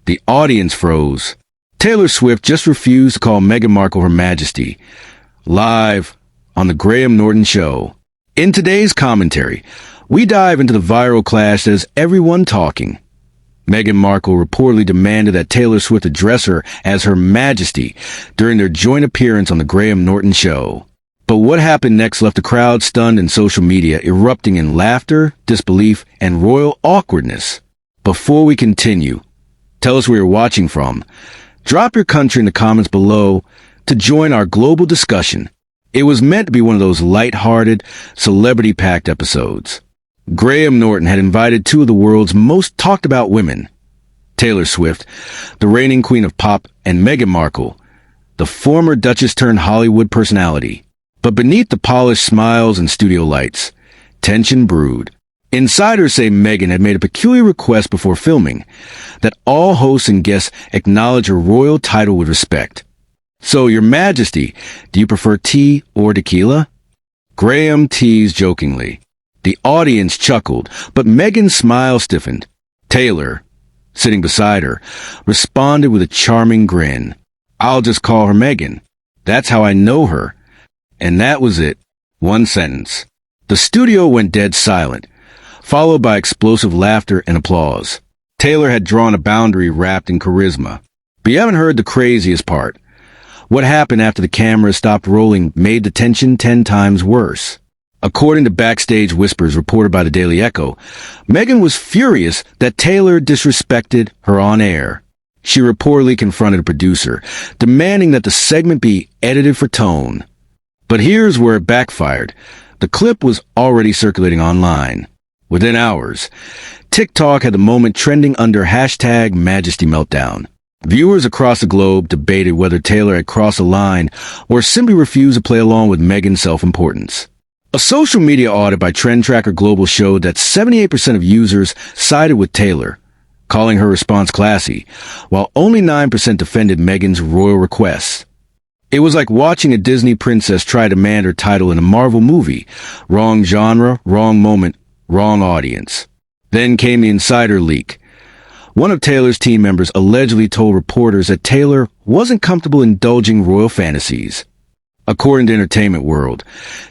The audience froze. Taylor Swift just refused to call Meghan Markle Her Majesty. Live on the Graham Norton Show. In today's commentary, we dive into the viral clash that has everyone talking. Meghan Markle reportedly demanded that Taylor Swift address her as Her Majesty during their joint appearance on the Graham Norton Show. But what happened next left the crowd stunned and social media erupting in laughter, disbelief, and royal awkwardness. Before we continue, tell us where you're watching from. Drop your country in the comments below to join our global discussion. It was meant to be one of those light-hearted, celebrity-packed episodes. Graham Norton had invited two of the world's most talked-about women, Taylor Swift, the reigning queen of pop, and Meghan Markle, the former Duchess-turned-Hollywood personality. But beneath the polished smiles and studio lights, tension brewed. Insiders say Meghan had made a peculiar request before filming, that all hosts and guests acknowledge her royal title with respect. So, Your Majesty, do you prefer tea or tequila? Graham teased jokingly. The audience chuckled, but Meghan's smile stiffened. Taylor, sitting beside her, responded with a charming grin. I'll just call her Meghan. That's how I know her. And that was it. One sentence. The studio went dead silent, followed by explosive laughter and applause. Taylor had drawn a boundary wrapped in charisma. But you haven't heard the craziest part. What happened after the camera stopped rolling made the tension 10 times worse. According to backstage whispers reported by the Daily Echo, Meghan was furious that Taylor disrespected her on air. She reportedly confronted a producer, demanding that the segment be edited for tone. But here's where it backfired. The clip was already circulating online. Within hours, TikTok had the moment trending under hashtag Majesty Meltdown. Viewers across the globe debated whether Taylor had crossed a line or simply refused to play along with Meghan's self-importance. A social media audit by Trend Tracker Global showed that 78% of users sided with Taylor, calling her response classy, while only 9% defended Meghan's royal requests. It was like watching a Disney princess try to demand her title in a Marvel movie. Wrong genre, wrong moment, wrong audience. Then came the insider leak. One of Taylor's team members allegedly told reporters that Taylor wasn't comfortable indulging royal fantasies. According to Entertainment World,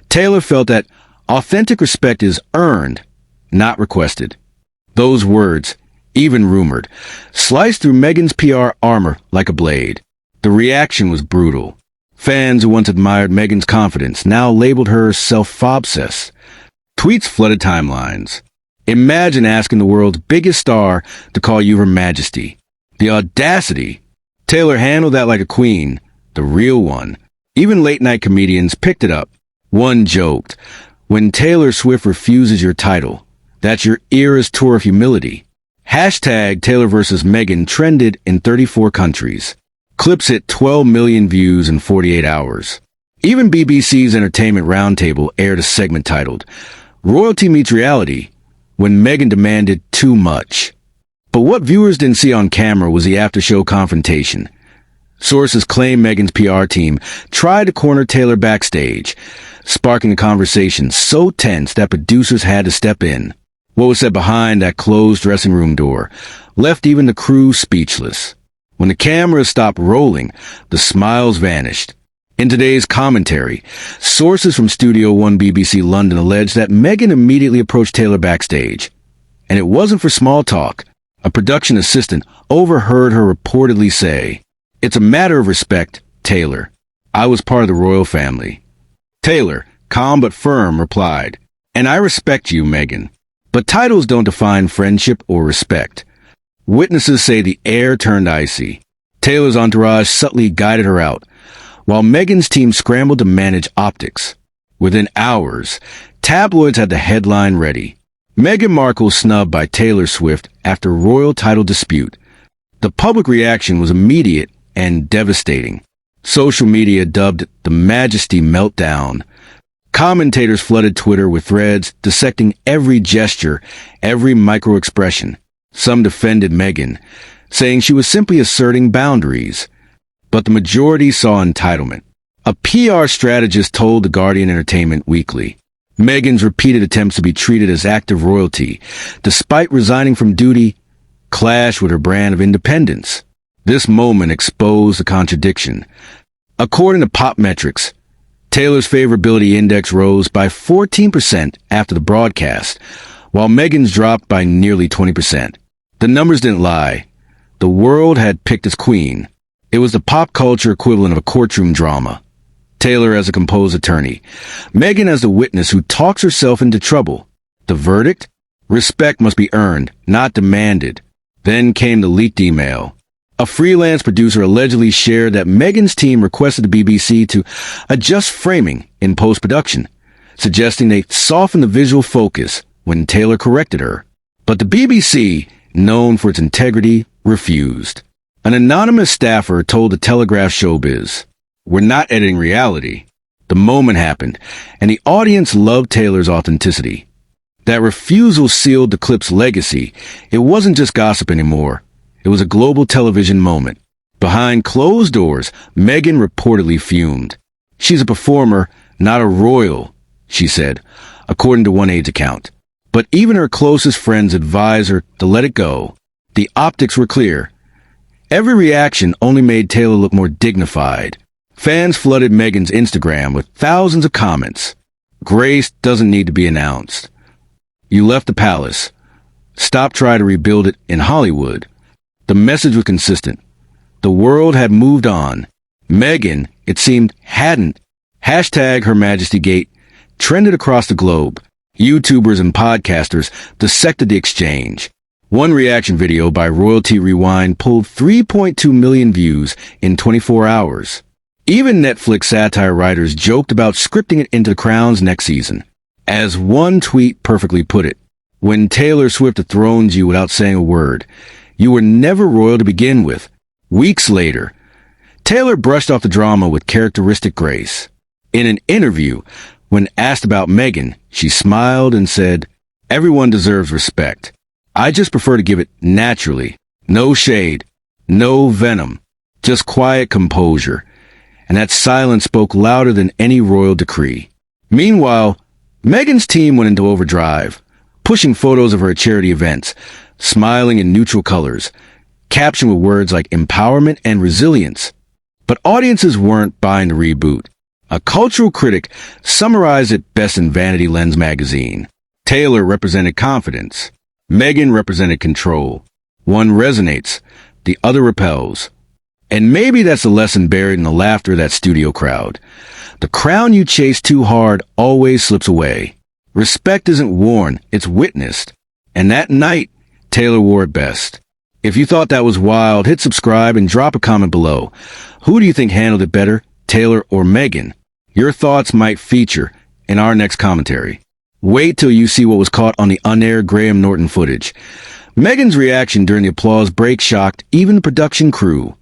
Taylor felt that authentic respect is earned, not requested. Those words, even rumored, sliced through Meghan's PR armor like a blade. The reaction was brutal. Fans who once admired Meghan's confidence now labeled her self-obsessed. Tweets flooded timelines. Imagine asking the world's biggest star to call you Her Majesty. The audacity! Taylor handled that like a queen, the real one. Even late-night comedians picked it up. One joked, when Taylor Swift refuses your title, that's your era's tour of humility. Hashtag Taylor vs. Meghan trended in 34 countries. Clips hit 12 million views in 48 hours. Even BBC's Entertainment Roundtable aired a segment titled, Royalty Meets Reality, when Meghan demanded too much. But what viewers didn't see on camera was the after-show confrontation. Sources claim Meghan's PR team tried to corner Taylor backstage, sparking a conversation so tense that producers had to step in. What was said behind that closed dressing room door left even the crew speechless. When the cameras stopped rolling, the smiles vanished. In today's commentary, sources from Studio One BBC London alleged that Meghan immediately approached Taylor backstage. And it wasn't for small talk. A production assistant overheard her reportedly say, "It's a matter of respect, Taylor. I was part of the royal family." Taylor, calm but firm, replied, "And I respect you, Meghan. But titles don't define friendship or respect." Witnesses say the air turned icy. Taylor's entourage subtly guided her out, while Meghan's team scrambled to manage optics. Within hours, tabloids had the headline ready. Meghan Markle snubbed by Taylor Swift after royal title dispute. The public reaction was immediate and devastating. Social media dubbed it the Majesty Meltdown. Commentators flooded Twitter with threads dissecting every gesture, every micro-expression. Some defended Meghan, saying she was simply asserting boundaries. But the majority saw entitlement. A PR strategist told The Guardian Entertainment Weekly, Meghan's repeated attempts to be treated as active royalty, despite resigning from duty, clashed with her brand of independence. This moment exposed the contradiction. According to pop metrics, Taylor's favorability index rose by 14% after the broadcast, while Meghan's dropped by nearly 20%. The numbers didn't lie. The world had picked its queen. It was the pop culture equivalent of a courtroom drama. Taylor as a composed attorney, Meghan as the witness who talks herself into trouble. The verdict? Respect must be earned, not demanded. Then came the leaked email. A freelance producer allegedly shared that Meghan's team requested the BBC to adjust framing in post-production, suggesting they soften the visual focus when Taylor corrected her. But the BBC, known for its integrity, refused. An anonymous staffer told the Telegraph Showbiz, "We're not editing reality." The moment happened, and the audience loved Taylor's authenticity. That refusal sealed the clip's legacy. It wasn't just gossip anymore. It was a global television moment. Behind closed doors, Meghan reportedly fumed. "She's a performer, not a royal," she said, according to one aide's account. But even her closest friends advised her to let it go. The optics were clear. Every reaction only made Taylor look more dignified. Fans flooded Meghan's Instagram with thousands of comments. "Grace doesn't need to be announced. You left the palace. Stop trying to rebuild it in Hollywood." The message was consistent. The world had moved on. Meghan, it seemed, hadn't. Hashtag Her Majesty Gate trended across the globe. YouTubers and podcasters dissected the exchange. One reaction video by Royalty Rewind pulled 3.2 million views in 24 hours. Even Netflix satire writers joked about scripting it into The Crown's next season. As one tweet perfectly put it, "When Taylor Swift dethrones you without saying a word, you were never royal to begin with." Weeks later, Taylor brushed off the drama with characteristic grace. In an interview, when asked about Meghan, she smiled and said, "Everyone deserves respect. I just prefer to give it naturally. No shade, no venom, just quiet composure." And that silence spoke louder than any royal decree. Meanwhile, Meghan's team went into overdrive, pushing photos of her at charity events, smiling in neutral colors, captioned with words like empowerment and resilience. But audiences weren't buying the reboot. A cultural critic summarized it best in Vanity Lens magazine. Taylor represented confidence. Meghan represented control. One resonates, the other repels. And maybe that's a lesson buried in the laughter of that studio crowd. The crown you chase too hard always slips away. Respect isn't worn, it's witnessed. And that night, Taylor wore it best. If you thought that was wild, hit subscribe and drop a comment below. Who do you think handled it better, Taylor or Meghan? Your thoughts might feature in our next commentary. Wait till you see what was caught on the unaired Graham Norton footage. Meghan's reaction during the applause break shocked even the production crew.